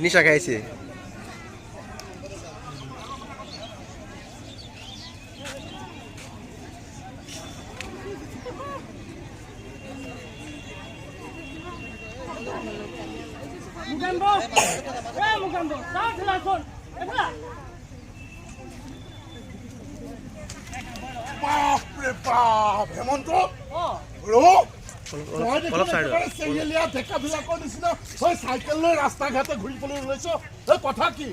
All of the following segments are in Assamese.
নিশা খাইছে হেমন্ত ডেকাবিলাকৰ নিচিনা চাইকেল লৈ ৰাস্তা ঘাটে ঘূৰিবলৈ ওলাইছ কথা কি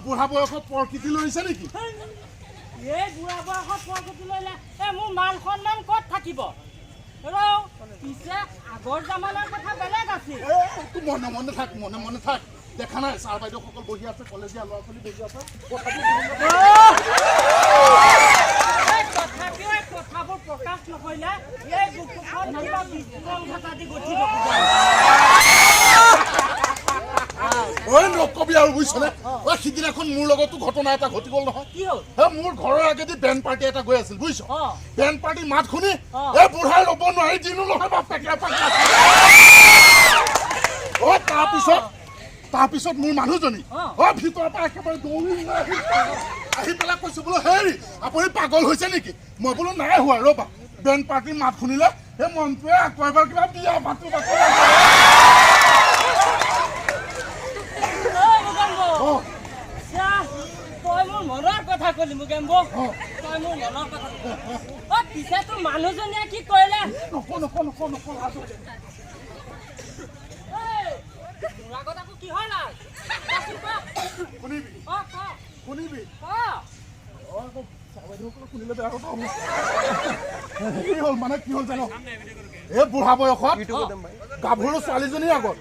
বুঢ়া বয়সত প্ৰকৃতি লৈছে নেকি এই বুঢ়া বয়সত প্ৰকৃতি লৈলে মোৰ মান সন্মান ক'ত থাকিব পিছে আগৰ জামানাৰ কথা বেলেগ আছিল মনে মনে থাক দেখা নাই ছাৰ বাইদেউসকল বহি আছে কলেজীয়া ল'ৰা ছোৱালী বহি আছে কথাবোৰ প্ৰকাশ নকৰিলে এই বুকুখন ঘটা দি গঠিব নকবি আৰু বুজিছনে সিদিনাখন মোৰ লগতো ঘটনা এটা ঘটি গ'ল নহয় কি হ'ল মোৰ ঘৰৰ আগেদি বেণ্ড পাৰ্টি এটা গৈ আছিল বুজিছ বেণ্ড পাৰ্টি মাত শুনি এই বুঢ়াই ৰ'ব নোৱাৰি দিনো নহয় তাৰপিছত মোৰ মানুহজনী ভিতৰৰ পৰা একেবাৰে দৌৰি আহি পেলাই কৈছো বোলো হেৰি আপুনি পাগল হৈছে নেকি মই বোলো নাই হোৱা ৰ'বা বেণ্ড পাৰ্টিৰ মাত শুনিলে সেই মনটোৱে আকৌ এবাৰ কিবা বিয়া মাতো তই মোৰ মনৰ কথা কলি মুগেম্ব তই মোৰ মনৰ কথা পিছে তোৰ মানুহজনীয়ে কি কৰিলে কি হয় নাই শুনিবি শুনিলে বেয়া কথা কি হ'ল মানে কি হ'ল জানো এই বুঢ়া বয়সত গাভৰু ছোৱালীজনীৰ আগত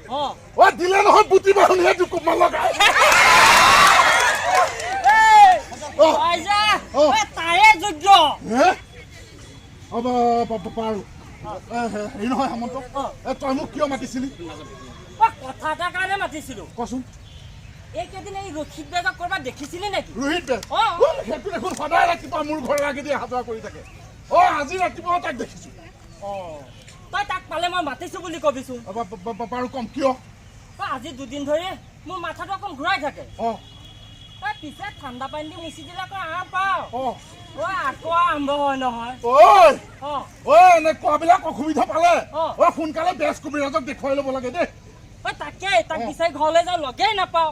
দিলে নহয় বুটি বাহুনিহে দুকুমান লগাই তাৰে যোগ্য পাৰো হেৰি নহয় হেমন্ত তই মোক কিয় মাতিছিলি কথা এটাৰ কাৰণে মাতিছিলো কচোন এইকেইদিন এই ৰক্ষিত বেগক কৰবাত দেখিছিলি নেকি ৰোহিত বেগ সেইটো দেখোন সদায় ৰাতিপুৱা মোৰ ঘৰৰ আগেদি অহা যোৱা কৰি থাকে আজি ৰাতিপুৱা তাক দেখিছো তই তাক পালে মই মাতিছো বুলি কবিচোন বাৰু কম কিয় আজি দুদিন ধৰি মোৰ মাথাটো অকণ ঘূৰাই থাকে তই পিছে ঠাণ্ডা পানী দি মুচি দিলে আকৌ আৰাম পাওঁ আকৌ আৰম্ভ হয় নহয় এনে কোৱাবিলাক অসুবিধা পালে সোনকালে বেজ কবিৰাজক দেখুৱাই ল'ব লাগে দেই তাকেই তাক বিচাৰি ঘৰলৈ যাওঁ লগেই নাপাওঁ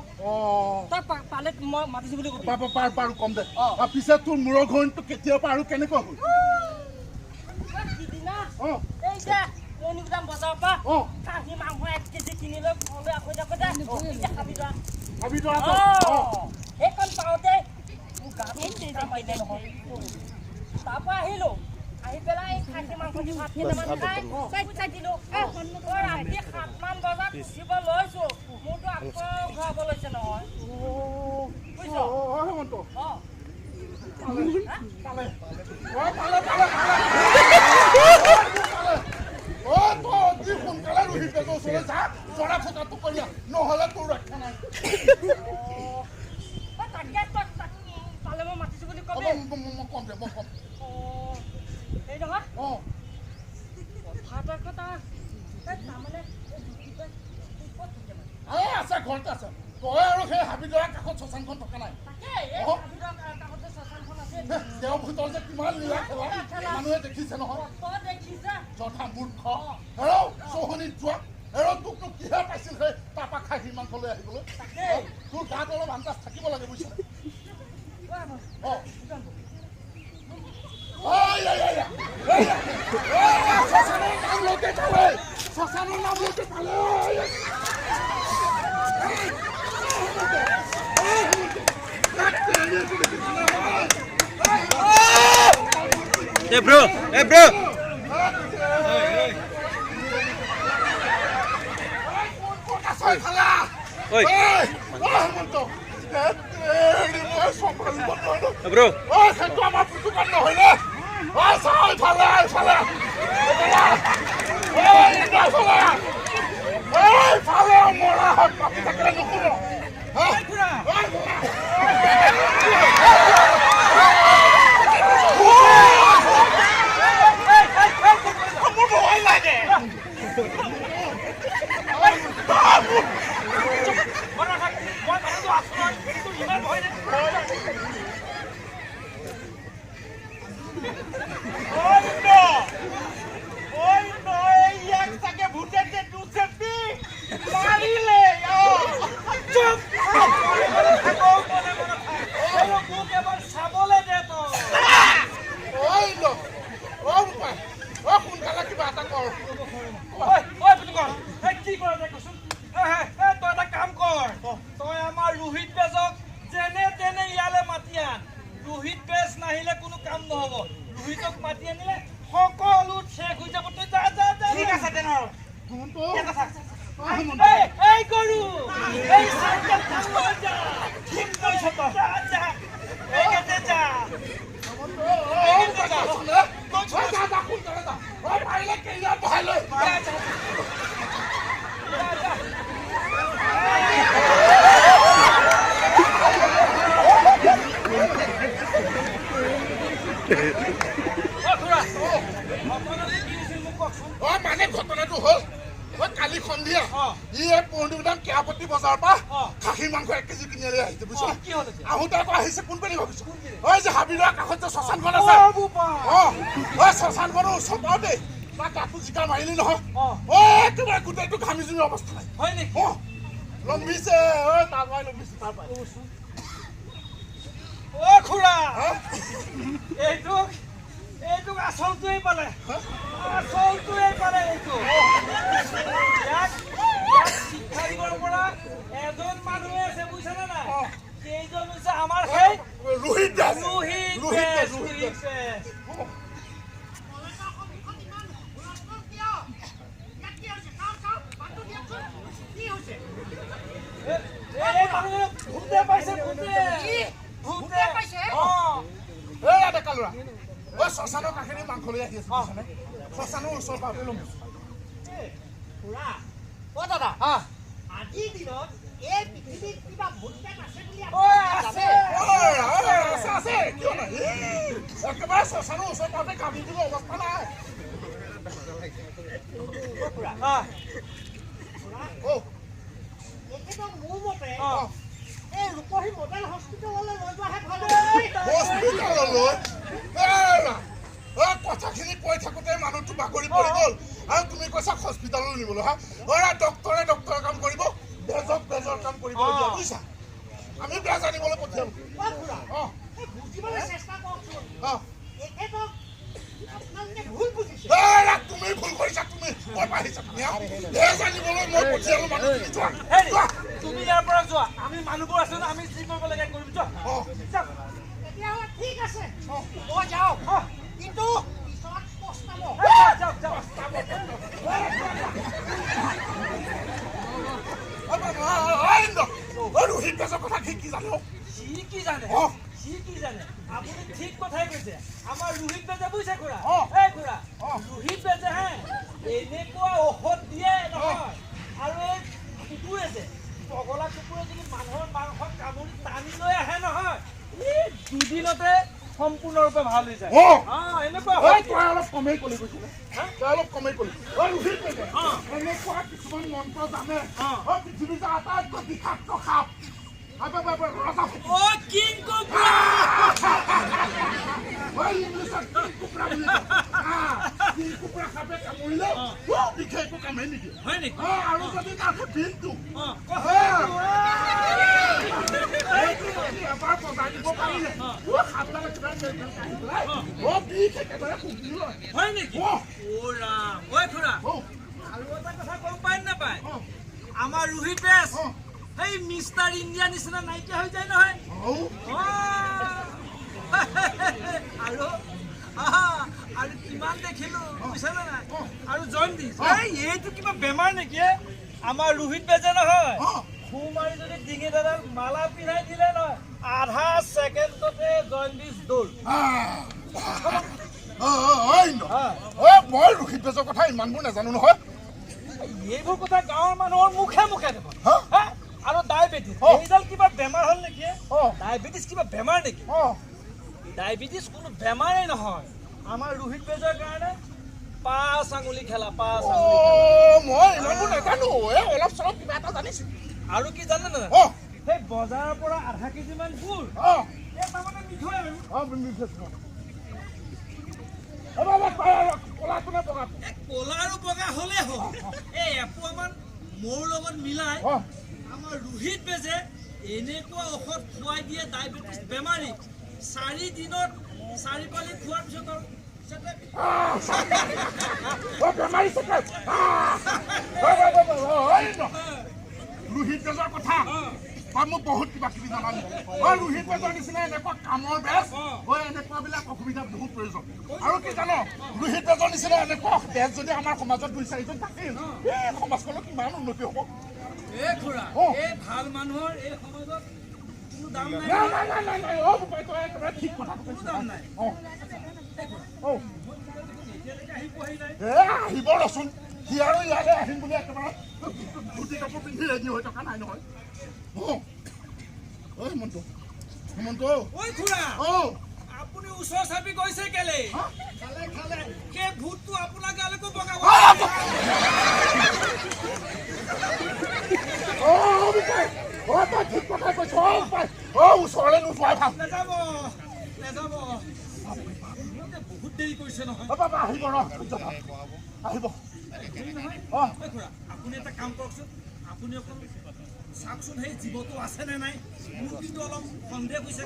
তই পালে মই মাতিছো বুলি কবি পাৰো কম দে পিছে তোৰ মূৰৰ ঘৰণটো কেতিয়াৰ পৰা আৰু কেনেকুৱা হ'ল সিদিনা এই যে মণিগুদাম বজাৰৰ পৰা খাহী মাংস 1 কেজি কিনি লৈ ঘৰলৈ আকৌ যাবতে সেইখন পাওঁতে মোৰ গাটো মাৰিলে নহয় তাৰপৰা আহিলো আহি পেলাই খাহী মাংস দি ভাত কেইটামান খাই দিলো ৰাতি 7 মান বজাত উঠিব লৈছো মোৰতো আকৌ ঘূৰাব লৈছে নহয় বুজিছ নহলে তোৰ ৰক্ষা নাই পালে মই মাতিছো বুলি কম এই নহয় কথা এটা তাৰমানে আছে ঘৰতে আছে তই আৰু সেই হাবিদৰা কাষত শ্মশানখন থকা নাই তেওঁ ভিতৰত যে কিমান লীলা খেলা মানুহে দেখিছে নহয় যথা মূৰ্খ চৌহনীত যোৱা তোক কিহে পাইছিল সেই তাৰপৰা খাহী মাংস লৈ আহিবলৈ তোৰ গাত অলপ আন্দাজ থাকিব লাগে বুজিছ শ্মশানৰ নাম লৈকে পালে Hey bro, hey bro. Oi. Bro. আন ৰোহিত বেজ নাহিলে কোনো কাম নহব ৰোহিতক মাতি আনিলে সকলো শেষ হৈ যাব তই যা যা যা ঠিক আছে তেনেহ'লে এই গৰু এই চাইকেল থামলৈ যা ঠিক কৈছ তই যা যা এই গেটে যা মানে ঘটনাটো হ'ল কালি সন্ধিয়া ই পৰদুদান কেৰাপতি বজাৰৰ পৰা খাহী মাংস 1 কেজি কিনি আহিছে বুজিছ আহোঁতে আকৌ আহিছে কোনপিনে ভাবিছো ঐ যে হাবিৰৰ কাষত যে শ্মশানখন আছে শ্মশানখনৰ ওচৰত পাওঁতে তাৰ গাটো জিকা মাৰিলি নহয় একেবাৰে গোটেইটো ঘামি জুমি অৱস্থা নাই হয় নেকি লম্বিছে তাৰ পৰাই লম্বিছে তাৰ পৰাই খুৰা এইটো আচলটোৱেই পালে এইটো শিক্ষা দিবৰ পৰা এজন মানুহে আছে বুজিছানে নাই সেইজন হৈছে আমাৰ সেই ৰোহিত দাস ভূতে পাইছে ডেকা ল'ৰা শ্মশানৰ কাষেৰে মাংস লৈ আহি আছে শ্মশানৰ ওচৰৰ পৰা লম্বিছে দাদা আজিৰ দিনত এই পৃথিৱীত কিবা ভূতপেট আছে বুলি আছে কিয় নাই একেবাৰে শ্মশানৰ ওচৰৰ পাওঁতে কামি দিব অৱস্থা নাই মোৰ মতে এই ৰূপহী মডেল হস্পিটেললৈ লৈ যোৱাহে ভাল কথাখিনি কৈ থাকোঁতে মানুহটো বাগৰি পৰি গ'ল আৰু তুমি কৈছা হস্পিটেললৈ নিবলৈ ডক্তৰে কাম কৰিব বেজৰ কাম কৰিব বুজিছা আমি বেজ আনিবলৈ পঠিয়ালো তুমি ভুল কৰিছা তুমি বেজ আনিবলৈ মই পঠিয়ালো মানুহখিনি তুমি ইয়াৰ পৰা যোৱা আমি মানুহবোৰ আছো ন আমি যি কৰিব লাগে কৰিম যোৱা ঠিক আছে মই যাওঁ কিন্তু পিছত পস্তাব ৰোহিত বেজৰ কথা কি জানো সি কি জানে আপুনি ঠিক কথাই কৈছে আমাৰ ৰোহিত বেজে বুজিছে খুৰা ৰোহিত বেজে এনেকুৱা ঔষধ দিয়ে নহয় আৰু এই কুকুৰে যে পগলা কুকুৰে যদি মানুহৰ মাংস কামুৰি টানি লৈ আহে নহয় দুদিনতে সম্পূৰ্ণৰূপে ভাল হৈ যায় এনেকুৱা অলপ কমেই কলি কৈছিলে অলপ কমেই কলি ৰোহিত বেজে এনেকুৱা কিছুমান মন্ত্ৰ জানে পৃথিৱীৰ আটাইতকৈ বিষাক্ত সাপ কিং কোব্ৰা সাপে কামুৰিলে বিশেষ একো কামেই নিদিয়ে হয় নেকি আৰু যদি তাৰ বিলটো এবাৰ বজাই দিব পাৰিলে সাপডালে কিবা বিষ একেবাৰে শুকি লয় হয় নেকি খুৰা আৰু এটা কথা গম পায় নাপায় আমাৰ ৰোহিত বেজ এই মিষ্টাৰ ইণ্ডিয়া নিচিনা নাইকিয়া হৈ যায় নহয় আৰু কিমান দেখিলো বুজিছানে নাই আৰু জয়ন্তীছ এইটো কিবা বেমাৰ নেকি আমাৰ ৰোহিত বেজে নহয় ফু মাৰি যদি ডিঙিডাল মালা পিন্ধাই দিলে নহয় আধা ছেকেণ্ডতে জয়ন্তীছ দৌৰ মই ৰোহিত বেজৰ কথা ইমানবোৰ নাজানো নহয় এইবোৰ কথা গাঁৱৰ মানুহৰ মুখে দেখোন আৰু ডায়েবেটিছ এইডাল কিবা বেমাৰ হ'ল নেকি ডায়েবেটিছ কিবা বেমাৰ নেকি ডায়েবেটিছ কোনো বেমাৰেই নহয় আমাৰ ৰোহিত বেজৰ কাৰণে পাঁচ আঙুলি খেলা মই ইমানবোৰ নাজানো অলপ চলপ কিবা এটা জানিছো আৰু কি জানে না সেই বজাৰৰ পৰা আধা কেজিমান গুড় তাৰমানে মিঠৈ কলা আৰু বগা হ'লে হ'ল এই এপোৱামান মোৰ লগত মিলাই আমাৰ ৰোহিত বেজে এনেকুৱা ঔষধ খুৱাই দিয়ে ডায়েবেটিছ বেমাৰীক 4 দিনত 4 পালি খোৱাৰ পিছত ৰোহিত বেজৰ কথা তই মোক বহুত কিবা কিবি জানালি অ' ৰোহিত বেজৰ নিচিনা এনেকুৱা কামৰ বেজ এনেকুৱাবিলাক অসুবিধা বহুত প্ৰয়োজন আৰু কি জানো ৰোহিত বেজৰ নিচিনা এনেকুৱা বেজ যদি আমাৰ সমাজত 2-4জন থাকিল এই সমাজখনৰ কিমান উন্নতি হ'ব এই খুৰা এই ভাল মানুহৰ এই সমাজত কোনো দাম নাই নাই অ' বোপাই তই একেবাৰে ঠিক কথা কোনো দাম নাই আহিব ৰচোন সি আৰু ইয়ালৈ আহিম বুলি একেবাৰে ধুতি কাপোৰ পিন্ধি ৰেডি হৈ থকা নাই নহয় ঐ হেমন্ত ঐ খুৰা আপুনি ওচৰ চাপি গৈছে কেলে খালে সেই ভূতটো আপোনাৰ গালৈকো বগাব তই ঠিক কথাই কৈছ ওচৰলৈ নোযোৱাই ভাল নেযাব বহুত দেৰি কৰিছে নহয় আহিব আহিব খুৰা আপুনি এটা কাম কৰকচোন আপুনি অকল চাওকচোন সেই জীৱটো আছে নে নাই মোৰ কিন্তু অলপ সন্দেহ হৈছে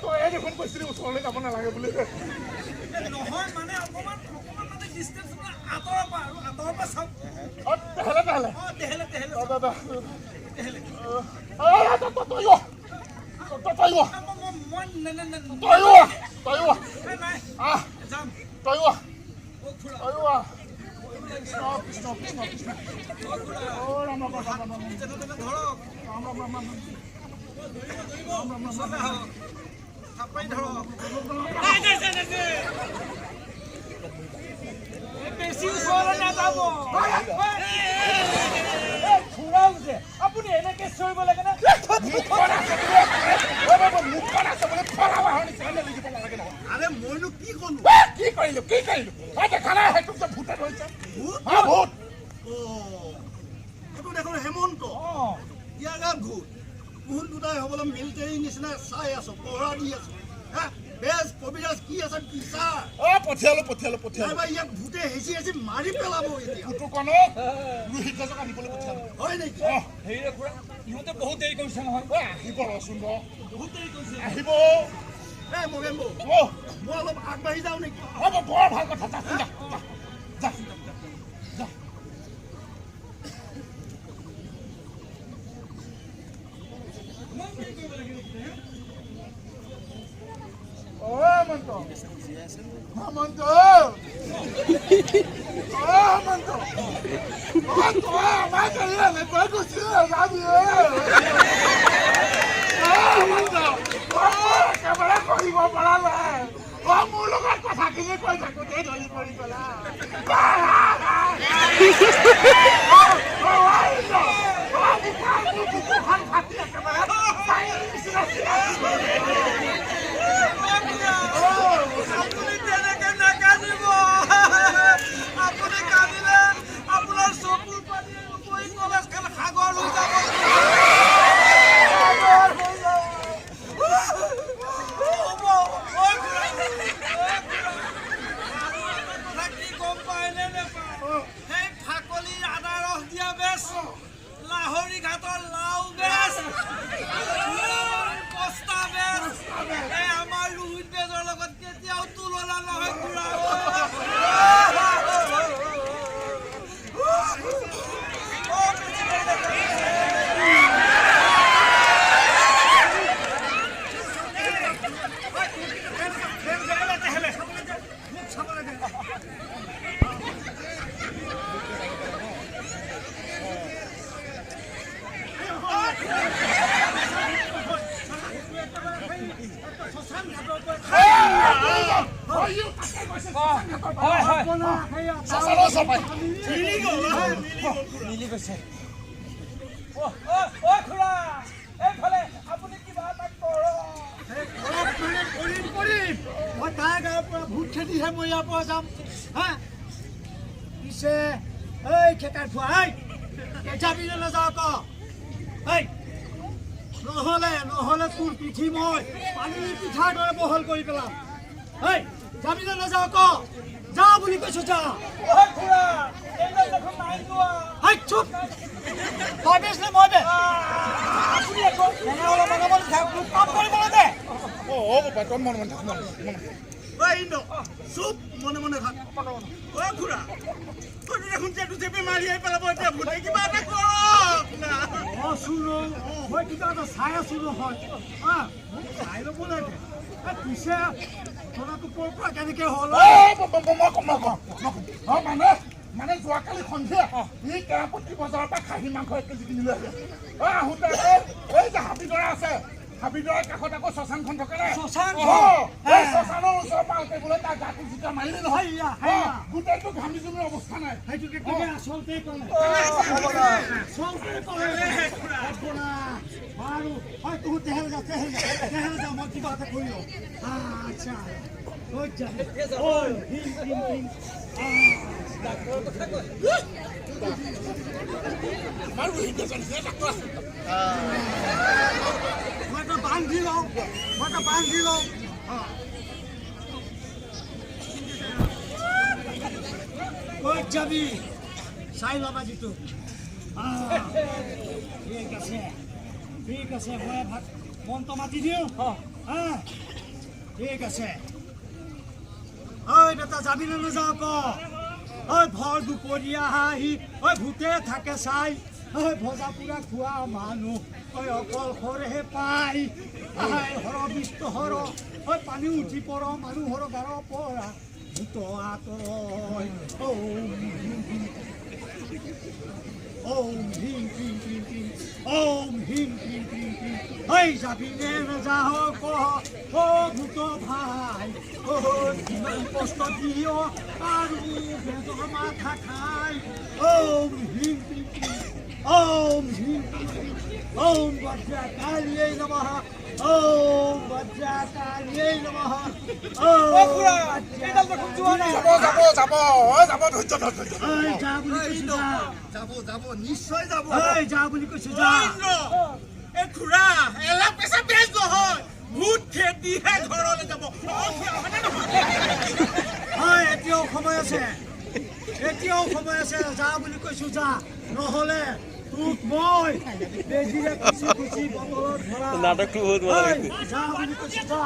তই দেখোন কৈছিলি ওচৰলৈ যাব নালাগে বুলি নহয় মানে অকণমান মানে ডিষ্টেঞ্চ আঁতৰৰ পৰা চাওক বেছি ওচৰলৈ নাযাব আপুনি এনেকে চৰিব লাগে না আৰে মইনো কি কলো কি কৰিলো দেখা নাই সেইটো যে ভূতে ধৰিছে ভূত সেইটো দেখোন হেমন্ত ইয়াৰ গাত ভূত ভূত দুটাই হ'বলৈ মিলিটাৰী নিচিনা চাই আছো পহৰা দি আছো বেজ কবিৰাজ কি আছে বিচাৰ পঠিয়ালো ইয়াক ভূতে হেঁচি মাৰি পেলাব ৰোহিত বেজক আনিবলৈ পঠিয়ালো হয় নেকি হেৰি খুৰা ইহঁতে বহুত দেৰি কৰিছে নহয় আহিব ৰচোন বহুত দেৰি কৰিছে আহিব মই অলপ আগবাঢ়ি যাওঁ নেকি বৰ ভাল কথা যা মোৰ লগত কথাখিনি কৈ থাকোঁতে ধৰি পৰি গলা আপুনি তেনেকে নাকান্দিব আপুনি কান্দিলে আপোনাৰ চকুৰ পানী পৰি কলেজখন সাগৰ লৈ যাব সেই ফাকলিৰ আদা ৰস দিয়া বেচ লাহৰি ঘাটৰ লাও বেচ কষ্টা বেচ এই আমাৰ ৰোহিত বেজৰ লগত কেতিয়াও তুলনা নহয় খুৰা মিলি গৈছে খুৰা এইফালে আপুনি কিবা এটা কৰিম মই তাৰ গাঁৱৰ পৰা ভোট খেদিহে মই ইয়াৰ পৰা যাম হা পিছে এই খেকাৰ খোৱা যাবি নাযাওঁ ক নহ'লে তোৰ পিঠি মই পানীৰ পিঠাৰ দৰে বহল কৰি পেলাম যাবি নাযাওঁ ক যা বুলি কৈছো যা চুপ তই বেছ নে মই বেছ আপুনি একো অলপ কাম কৰিবলৈ দে মন ঐ ইন্দ চুপ মনে মনে থাক ঐ খুৰা তই দেখোন যেটো চেপি মাৰি আহি পেলাব এতিয়া ভূতে কিবা এটা কৰক না শুনো মই কিবা এটা চাই আছো নহয় চাই ল'ব লাগে পিছে থোৰাটো ক'ৰ পৰা কেনেকৈ হ'ল মানে যোৱাকালি সন্ধিয়া ই কেৰাপতি বজাৰৰ পৰা খাহী মাংস 1 কেজি কিনি লৈ আহিলে আহোঁতে এই যে হাবিদৰা আছে হাবিদৰাৰ কাষত আকৌ শ্মশানখন থাকে শ্মশানৰ ওচৰৰ পাওঁতে বোলে তাৰ গাটো জিকা মাৰিলে নহয় গোটেইটো ঘামি জুমি অৱস্থা নাই সেইটোকে ক'লে আচলতে ক'লে আৰু হয় তোৰ তেহেল যা মই কিবা এটা কৰি লওঁ আচ্ছা বান্ধি লওঁ ক'ত যাবি চাই ল'বা যিটো ঠিক আছে মই ভাত মনটো মাতি দিওঁ ঠিক আছে ঐ বেটা যাবি নে নাযাওঁ ক ঐ ভৰ দুপৰীয়া আহি ঐ ভূতে থাকে চাই ঐ ভজা পোৰা খোৱা মানুহ ঐ অকলশৰেহে পাই হৰ বিষ্ট হৰ ঐ পানী উঠি পৰ মানুহৰ গাৰ পৰা ভূত আঁতৰয় ওম হিং ক্ৰীম ক্ৰীম ক্ৰীম ওম হিং ক্ৰীম ক্ৰীম ক্ৰীম ঐ যাবি নে নাযাওঁ কহ ভূত ভাই কিমান কষ্ট দিয় আৰু বেজৰ মাথা খাই ওম হিং ক্ৰীম ক্ৰীম ওম হিং ক্ৰীম ক্ৰীম ওম বজ্ৰকালিয়ে নমঃ ওম বজ্ৰকালিয়ে নমঃ যাব নিশ্চয় যাব যা বুলি কৈছো যা এই খুৰা এলা পেছা বেজ নহয় ভূত খেদিহে ঘৰলৈ যাব এতিয়াও সময় আছে যা বুলি কৈছো যা নহ'লে তোক মই বেজিৰে খুচি বটলত ভৰা নাটকটো বহুত ভাল লাগিছে যা বুলি কৈছো যা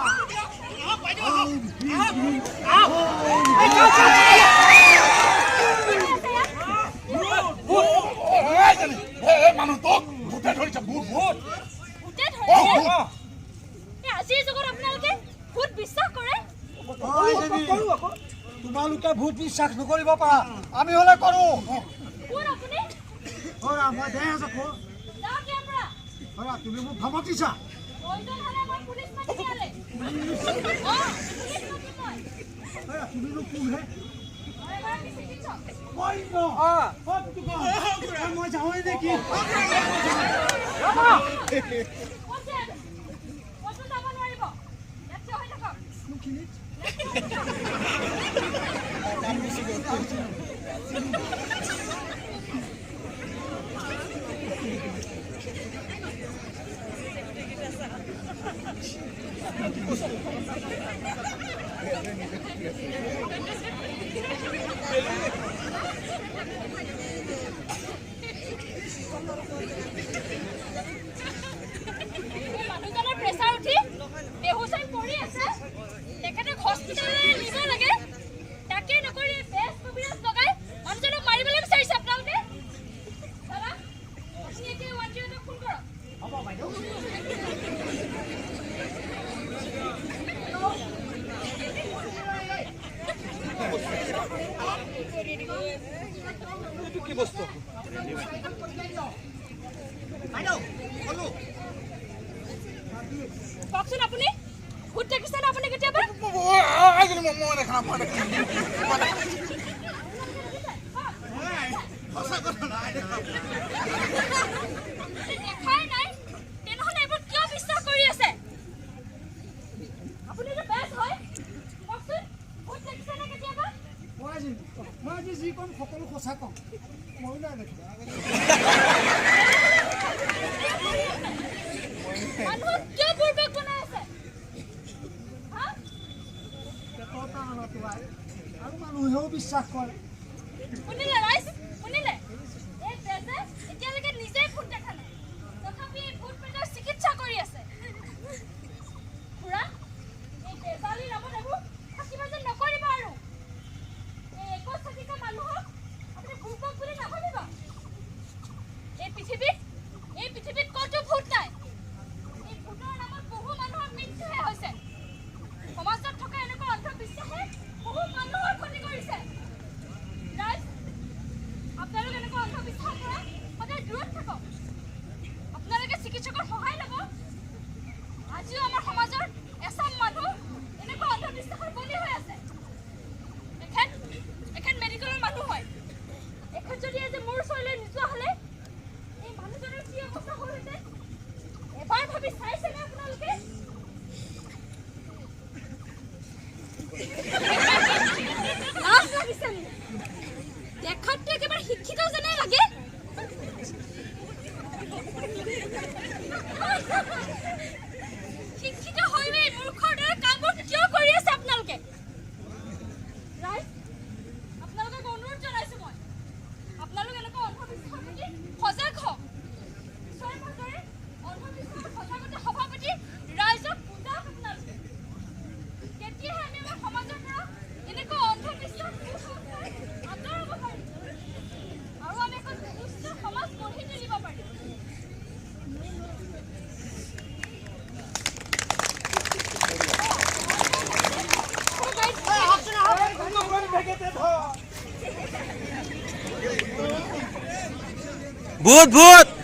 মানুহটোক ভূতে ধৰিছে ভূত আজিৰ যুগত আপোনালোকে ভূত বিশ্বাস কৰে তোমালোকে ভূত বিশ্বাস নকৰিব পাৰা আমি হ'লে কৰো মই দে আছো তুমি মোক ভামতিছা তুমি মোক কোনহে মই যাওঁৱে নেকি মানুহজনৰ প্ৰেছাৰ উঠি বেহুচ হৈ পৰি আছে তেখেতক হস্পিটেললৈ নিব লাগে তাকে নকৰি বেছ কবিৰাজ লগাই মানুহজনক মাৰিবলৈ বিচাৰিছে আপোনালোকে দাদা আপুনি এতিয়া 108 ফোন কৰক হ'ব বাইদেউ এইটো কি বস্তু কওকচোন আপুনি ভূত দেখিছে নে আপুনি কেতিয়াবা দেখাই নাই তেনেহ'লে এইবোৰ কিয় বিশ্বাস কৰি আছে আপুনি যে বেছ হয় কওকচোন ভূত দেখিছে নে কেতিয়াবা মই আজি যি ক'ম সকলো সঁচা ক'ম ময়ো নাই দেখোঁ মানুহক কিয় বুৰ্বক বনাই আছে আৰু মানুহেও বিশ্বাস কৰে শুনিলে ৰাইজ শুনিলে এই বেজে এতিয়ালৈকে নিজেই ভূত দেখা নাই তথাপি ভূত পেটৰ চিকিৎসা কৰি আছে খুৰা এই বেজালি নামত এইবোৰ থাকিব বেগেতে ধৰ ভূত ভূত